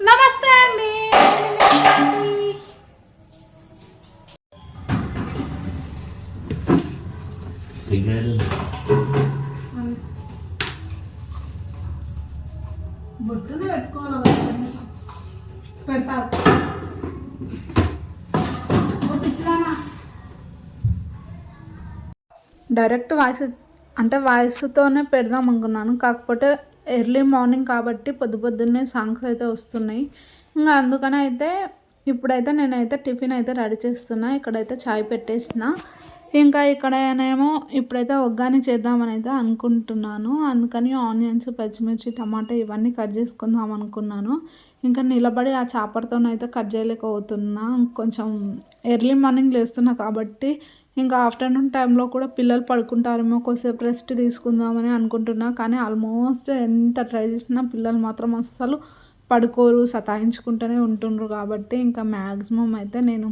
నమస్తే అండి. బొట్టునే పెట్టుకోవాలి, పెడతా డైరెక్ట్ వాయిస్ అంటే వాయిస్తోనే పెడదాం అనుకున్నాను. కాకపోతే ఎర్లీ మార్నింగ్ కాబట్టి పొద్దున్నే సాంగ్స్ అయితే వస్తున్నాయి. ఇంకా అందుకని అయితే ఇప్పుడైతే నేనైతే టిఫిన్ అయితే రెడీ చేస్తున్నా. ఇక్కడైతే చాయ్ పెట్టేసిన. ఇంకా ఇక్కడనేమో ఇప్పుడైతే ఒగ్గాని చేద్దామని అయితే అనుకుంటున్నాను. అందుకని ఆనియన్స్, పచ్చిమిర్చి, టమాటా ఇవన్నీ కట్ చేసుకుందాం అనుకున్నాను. ఇంకా నిలబడి ఆ చాపర్తోనైతే కట్ చేయలేకపోతున్నా. కొంచెం ఎర్లీ మార్నింగ్ లేస్తున్నా కాబట్టి ఇంకా ఆఫ్టర్నూన్ టైంలో కూడా పిల్లలు పడుకుంటారేమో, కొద్దిసేపు రెస్ట్ తీసుకుందామని అనుకుంటున్నా. కానీ ఆల్మోస్ట్ ఎంత ట్రై చేసినా పిల్లలు మాత్రం అస్సలు పడుకోరు, సతాయించుకుంటూనే ఉంటుండ్రు. కాబట్టి ఇంకా మ్యాక్సిమం అయితే నేను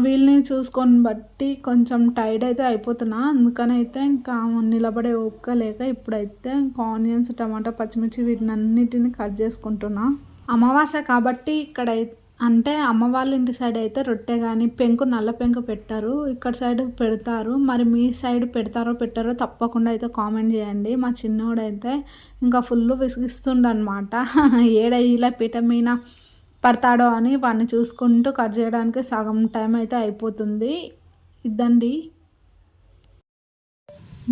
వీళ్ళని చూసుకొని బట్టి కొంచెం టైర్డ్ అయితే అయిపోతున్నా. అందుకని అయితే ఇంకా నిలబడే ఓపిక లేక ఇప్పుడైతే ఇంకా ఆనియన్స్, టమాటా, పచ్చిమిర్చి వీటిని అన్నిటిని కట్ చేసుకుంటున్నా. అమావాస్య కాబట్టి ఇక్కడ అంటే అమ్మ వాళ్ళ ఇంటి సైడ్ అయితే రొట్టె కానీ పెంకు, నల్ల పెంకు పెట్టారు. ఇక్కడ సైడ్ పెడతారు. మరి మీ సైడ్ పెడతారో పెట్టారో తప్పకుండా అయితే కామెంట్ చేయండి. మా చిన్నోడైతే ఇంకా ఫుల్ విసిగిస్తుండనమాట. ఏడ ఇలా పీట మీద పడతాడో అని వాడిని చూసుకుంటూ కట్ చేయడానికి సగం టైం అయితే అయిపోతుంది. ఇద్దండి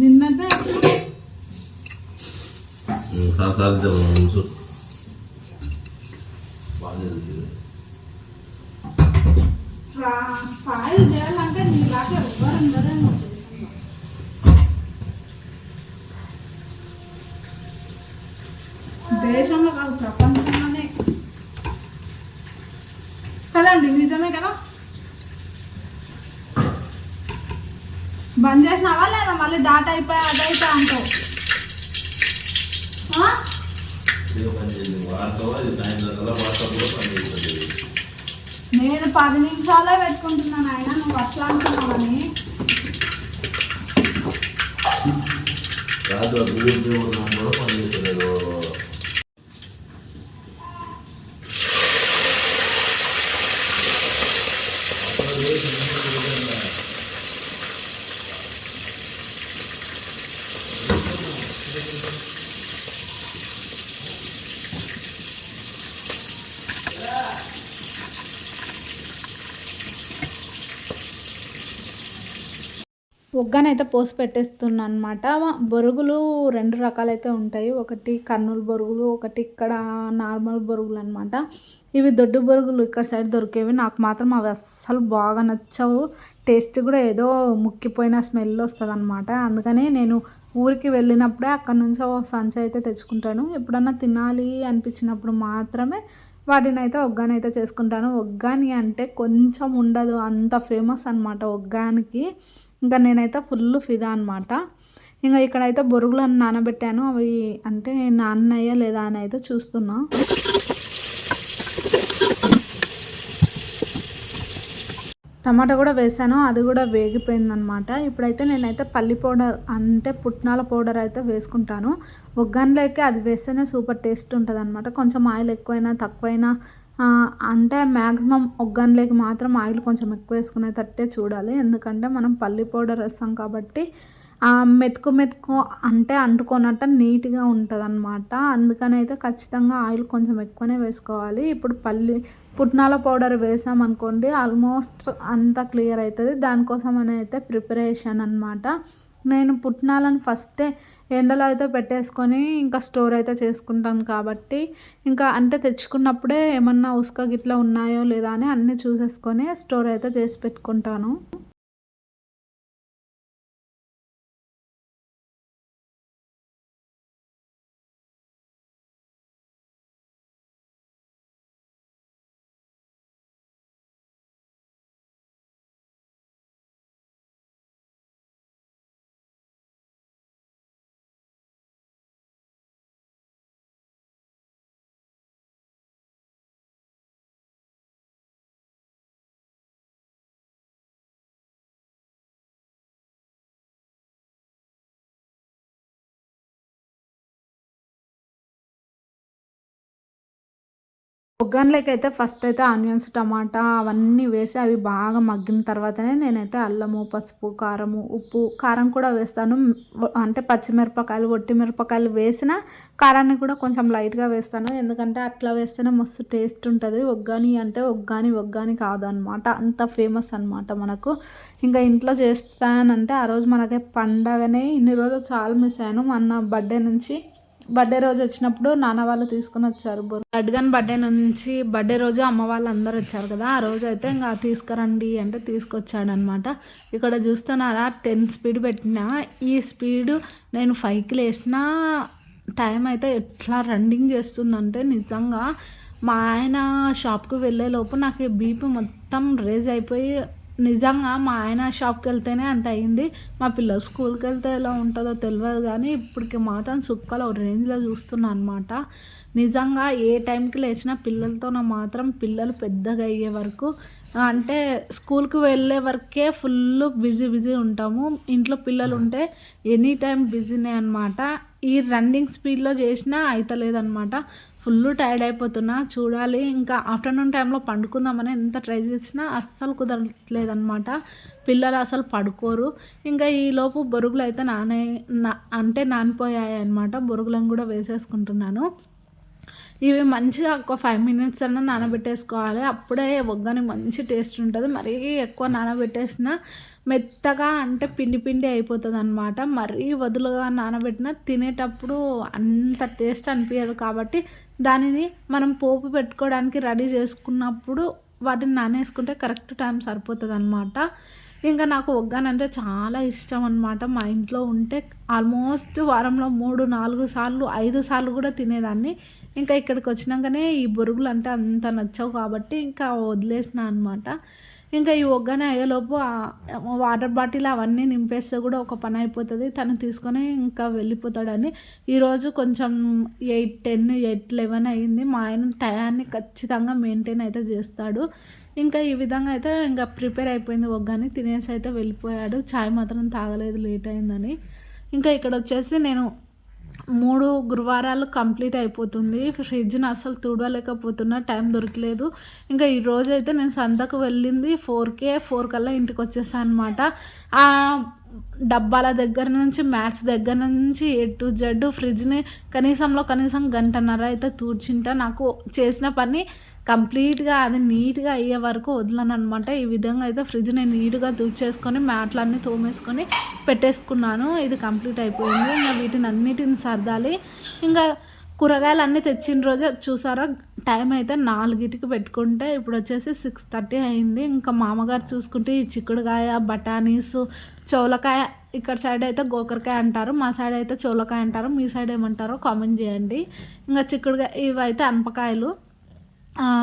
నిన్నదే పాయలు చేయాలంటే నీలాగా ఎవ్వరు ఉండరేమో. దేశంలో కాదు ప్రపంచంలోనే కదండి, నిజమే కదా. బంద్ చేసినావా లేదా? మళ్ళీ డాటా అయిపోయా అదైతే అంటావు. నేను 10 నిమిషాలే పెట్టుకుంటున్నాను. అయినా నువ్వు అట్లా అంటున్నావని. ఒగ్గానైతే పోసి పెట్టేస్తున్నా అనమాట. బొరుగులు 2 రకాలైతే ఉంటాయి. ఒకటి కర్నూలు బొరుగులు, ఒకటి ఇక్కడ నార్మల్ బొరుగులు అనమాట. ఇవి దొడ్డు బొరుగులు ఇక్కడ సైడ్ దొరికేవి. నాకు మాత్రం అవి అస్సలు బాగా నచ్చవు. టేస్ట్ కూడా ఏదో ముక్కిపోయిన స్మెల్ వస్తుంది అనమాట. అందుకని నేను ఊరికి వెళ్ళినప్పుడే అక్కడ నుంచి ఓ సంచి అయితే తెచ్చుకుంటాను. ఎప్పుడన్నా తినాలి అనిపించినప్పుడు మాత్రమే వాటిని అయితే ఒగ్గానైతే చేసుకుంటాను. ఒగ్గాని అంటే కొంచెం ఉండదు, అంత ఫేమస్ అనమాట ఒగ్గానికి. ఇంకా నేనైతే ఫుల్ ఫిదా అనమాట. ఇంకా ఇక్కడైతే బొరుగులను నానబెట్టాను. అవి అంటే నాన్నయ్యా లేదా అని అయితే చూస్తున్నా. టమాటా కూడా వేసాను, అది కూడా వేగిపోయిందనమాట. ఇప్పుడైతే నేనైతే పల్లి పౌడర్ అంటే పుట్నాల పౌడర్ అయితే వేసుకుంటాను. ఒగ్గానిలోకి అది వేస్తేనే సూపర్ టేస్ట్ ఉంటుంది అనమాట. కొంచెం ఆయిల్ ఎక్కువైనా తక్కువైనా అంటే మ్యాక్సిమం ఒగ్గానిలోకి మాత్రం ఆయిల్ కొంచెం ఎక్కువ వేసుకునేటట్టే చూడాలి. ఎందుకంటే మనం పల్లి పౌడర్ వేస్తాం కాబట్టి మెతుకు అంటే అంటుకోనట్టు నీట్గా ఉంటుంది అనమాట. అందుకని అయితే ఖచ్చితంగా ఆయిల్ కొంచెం ఎక్కువనే వేసుకోవాలి. ఇప్పుడు పుట్నాల పౌడర్ వేసామనుకోండి ఆల్మోస్ట్ అంతా క్లియర్ అవుతుంది. దానికోసం అని అయితే ప్రిపరేషన్ అనమాట. నేను పుట్నాలను ఫస్టే ఎండలో అయితే పెట్టేసుకొని ఇంకా స్టోర్ అయితే చేసుకుంటాను. కాబట్టి ఇంకా అంటే తెచ్చుకున్నప్పుడే ఏమన్నా ఉసుక గిట్లా ఉన్నాయో లేదా అని అన్నీ చూసేసుకొని స్టోర్ అయితే చేసి పెట్టుకుంటాను. ఒగ్గానిలోకి అయితే ఫస్ట్ అయితే ఆనియన్స్, టమాటా అవన్నీ వేసి అవి బాగా మగ్గిన తర్వాతనే నేనైతే అల్లము, పసుపు, కారము, ఉప్పు, కారం కూడా వేస్తాను. అంటే పచ్చిమిరపకాయలు, ఒట్టి మిరపకాయలు వేసిన కారాన్ని కూడా కొంచెం లైట్గా వేస్తాను. ఎందుకంటే అట్లా వేస్తేనే మస్తు టేస్ట్ ఉంటుంది. ఒగ్గాని అంటే ఒగ్గాని కాదు అనమాట, అంత ఫేమస్ అనమాట మనకు. ఇంకా ఇంట్లో చేస్తానంటే ఆ రోజు మనకి పండగనే ఇన్ని రోజులు చాలా మిస్ అయ్యాను. మొన్న బర్త్డే రోజు వచ్చినప్పుడు నాన్న వాళ్ళు తీసుకొని వచ్చారు. లడ్గన్ బర్త్డే రోజు అమ్మ వాళ్ళు అందరు వచ్చారు కదా, ఆ రోజు అయితే ఇంకా తీసుకురండి అంటే తీసుకొచ్చాడనమాట. ఇక్కడ చూస్తున్నారా 10 స్పీడ్ పెట్టిన, ఈ స్పీడ్ నేను 5కి లేసిన టైం అయితే ఎట్లా రన్నింగ్ చేస్తుందంటే నిజంగా మా ఆయన షాప్కి వెళ్ళే లోపు నాకు బీపీ మొత్తం రేజ్ అయిపోయి, నిజంగా మా ఆయన షాప్కి వెళ్తేనే అంత అయింది. మా పిల్లలు స్కూల్కి వెళ్తే ఎలా ఉంటుందో తెలియదు, కానీ ఇప్పటికి మాత్రం సుక్కలు రేంజ్లో చూస్తున్నాను అనమాట. నిజంగా ఏ టైంకి లేచినా పిల్లలతో మాత్రం పిల్లలు పెద్దగా అయ్యే వరకు అంటే స్కూల్కి వెళ్ళే వరకే ఫుల్ బిజీ ఉంటాము. ఇంట్లో పిల్లలు ఉంటే ఎనీ టైం బిజీనే అనమాట. ఈ రన్నింగ్ స్పీడ్లో చేసినా అయితలేదనమాట. ఫుల్ టైర్డ్ అయిపోతున్నా. చూడాలి, ఇంకా ఆఫ్టర్నూన్ టైంలో పండుకుందామని ఎంత ట్రై చేసినా అస్సలు కుదరట్లేదనమాట. పిల్లలు అసలు పడుకోరు. ఇంకా ఈలోపు బొరుగులు అయితే నానిపోయాయి అనమాట. బొరుగులను కూడా వేసేసుకుంటున్నాను. ఇవి మంచిగా ఒక 5 minutes అన్నా నానబెట్టేసుకోవాలి, అప్పుడే ఒగ్గాని మంచి టేస్ట్ ఉంటుంది. మరీ ఎక్కువ నానబెట్టేసిన మెత్తగా అంటే పిండి అయిపోతుంది అనమాట. మరీ వదులుగా నానబెట్టిన తినేటప్పుడు అంత టేస్ట్ అనిపించదు. కాబట్టి దానిని మనం పోపు పెట్టుకోవడానికి రెడీ చేసుకున్నప్పుడు వాటిని నానేసుకుంటే కరెక్ట్ టైం సరిపోతుంది అనమాట. ఇంకా నాకు ఒగ్గానంటే చాలా ఇష్టం అనమాట. మా ఇంట్లో ఉంటే ఆల్మోస్ట్ వారంలో 3-4 సార్లు 5 సార్లు కూడా తినేదాన్ని. ఇంకా ఇక్కడికి వచ్చినాకనే ఈ బొరుగులు అంటే అంత నచ్చవు కాబట్టి ఇంకా వదిలేసిన అనమాట. ఇంకా ఈ ఒగ్గాని అయ్యేలోపు వాటర్ బాటిల్ అవన్నీ నింపేస్తే కూడా ఒక పని అయిపోతుంది. తను తీసుకొని ఇంకా వెళ్ళిపోతాడని ఈరోజు కొంచెం 8:10, 8:11 అయ్యింది. మా ఆయన టయాన్ని ఖచ్చితంగా మెయింటైన్ అయితే చేస్తాడు. ఇంకా ఈ విధంగా అయితే ఇంకా ప్రిపేర్ అయిపోయింది ఒగ్గాని. తినేసి అయితే వెళ్ళిపోయాడు. చాయ్ మాత్రం తాగలేదు, లేట్ అయిందని. ఇంకా ఇక్కడ వచ్చేసి నేను 3 గురువారాలు కంప్లీట్ అయిపోతుంది. ఫ్రిడ్జ్ని అసలు తుడవలేకపోతున్నా, టైం దొరకలేదు. ఇంకా ఈరోజు అయితే నేను సంతకు వెళ్ళింది 4 కల్లా ఇంటికి వచ్చేసాను అనమాట. డబ్బాల దగ్గర నుంచి మ్యాట్స్ దగ్గర నుంచి A to Z ఫ్రిడ్జ్ని కనీసం గంటన్నర అయితే తూడ్చింటా. నాకు చేసిన పని కంప్లీట్గా అది నీట్గా అయ్యే వరకు వదలను అనమాట. ఈ విధంగా అయితే ఫ్రిడ్జ్ని నీట్గా తుడిచేసుకొని మ్యాట్లన్నీ తోమేసుకొని పెట్టేసుకున్నాను. ఇది కంప్లీట్ అయిపోయింది. ఇంకా వీటిని అన్నిటిని సర్దాలి. ఇంకా కూరగాయలు అన్నీ తెచ్చిన రోజే చూసారా, టైం అయితే 4కి పెట్టుకుంటే ఇప్పుడు వచ్చేసి 6:30 అయింది. ఇంకా మామగారు చూసుకుంటే ఈ చిక్కుడుకాయ, బఠానీస్, చౌలకాయ, ఇక్కడ సైడ్ అయితే గోకరకాయ అంటారు, మా సైడ్ అయితే చౌలకాయ అంటారు. మీ సైడ్ ఏమంటారో కామెంట్ చేయండి. ఇంకా చిక్కుడుకాయ ఇవైతే అనపకాయలు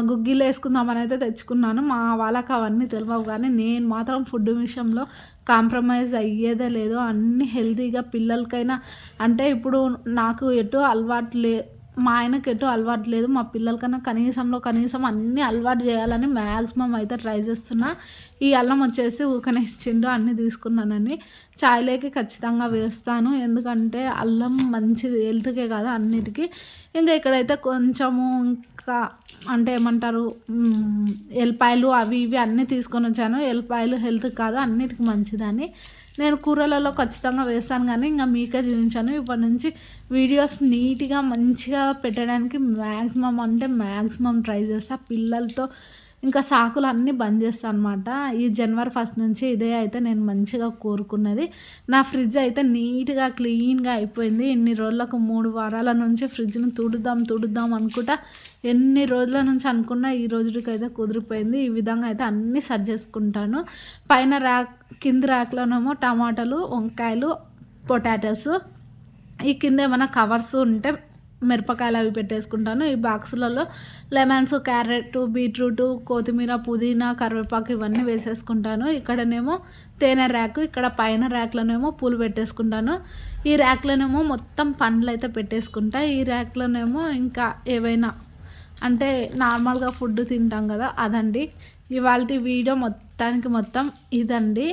గుగ్గిలు వేసుకుందామని అయితే తెచ్చుకున్నాను. మా వాళ్ళకి అవన్నీ తెలియవు, కానీ నేను మాత్రం ఫుడ్ విషయంలో కాంప్రమైజ్ అయ్యేదే లేదు. అన్నీ హెల్తీగా పిల్లలకైనా అంటే ఇప్పుడు నాకు మా ఆయనకు ఎటు అలవాటు లేదు. మా పిల్లలకైనా కనీసం అన్నీ అలవాటు చేయాలని మ్యాక్సిమం అయితే ట్రై చేస్తున్నా. ఈ అల్లం వచ్చేసి ఊకనే ఇచ్చిండు, అన్నీ తీసుకున్నానని. చాయ్లోకి ఖచ్చితంగా వేస్తాను, ఎందుకంటే అల్లం మంచిది హెల్త్కే కదా అన్నిటికీ. ఇంకా ఇక్కడైతే కొంచెము ఇంకా అంటే ఏమంటారు ఎల్లిపాయలు అవి ఇవి అన్నీ తీసుకొని వచ్చాను. ఎల్లిపాయలు హెల్త్ కాదు అన్నిటికీ మంచిదని నేను కూరలలో ఖచ్చితంగా వేస్తాను, కానీ ఇంకా మీకే చూపించాను. ఇప్పటి నుంచి వీడియోస్ నీట్గా మంచిగా పెట్టడానికి మ్యాక్సిమం ట్రై చేస్తా. పిల్లలతో ఇంకా సాకులు అన్నీ బంద్ చేస్తాను అనమాట. ఈ January 1 నుంచి ఇదే అయితే నేను మంచిగా కోరుకున్నది. నా ఫ్రిడ్జ్ అయితే నీట్గా క్లీన్గా అయిపోయింది. ఇన్ని రోజులకు 3 వారాల నుంచి ఫ్రిడ్జ్ని తుడుద్దాం అనుకుంటా ఎన్ని రోజుల నుంచి అనుకున్నా ఈ రోజుకి అయితే కుదిరిపోయింది. ఈ విధంగా అయితే అన్నీ సర్జ్ చేసుకుంటాను. పైన కింది ర్యాక్లోనేమో టమాటాలు, వంకాయలు, పొటాటోస్, ఈ కింద ఏమైనా కవర్స్ ఉంటే మిరపకాయలు అవి పెట్టేసుకుంటాను. ఈ బాక్సులలో లెమన్స్, క్యారెట్, బీట్రూట్, కొత్తిమీర, పుదీనా, కరివేపాకు ఇవన్నీ వేసేసుకుంటాను. ఇక్కడనేమో తేనె ర్యాక్, ఇక్కడ పైన ర్యాక్లోనేమో పూలు పెట్టేసుకుంటాను. ఈ ర్యాక్లోనేమో మొత్తం పండ్లు అయితే పెట్టేసుకుంటా. ఈ ర్యాక్లోనేమో ఇంకా ఏవైనా అంటే నార్మల్గా ఫుడ్ తింటాం కదా అదండి. ఇవాళ వీడియో మొత్తం ఇదండి.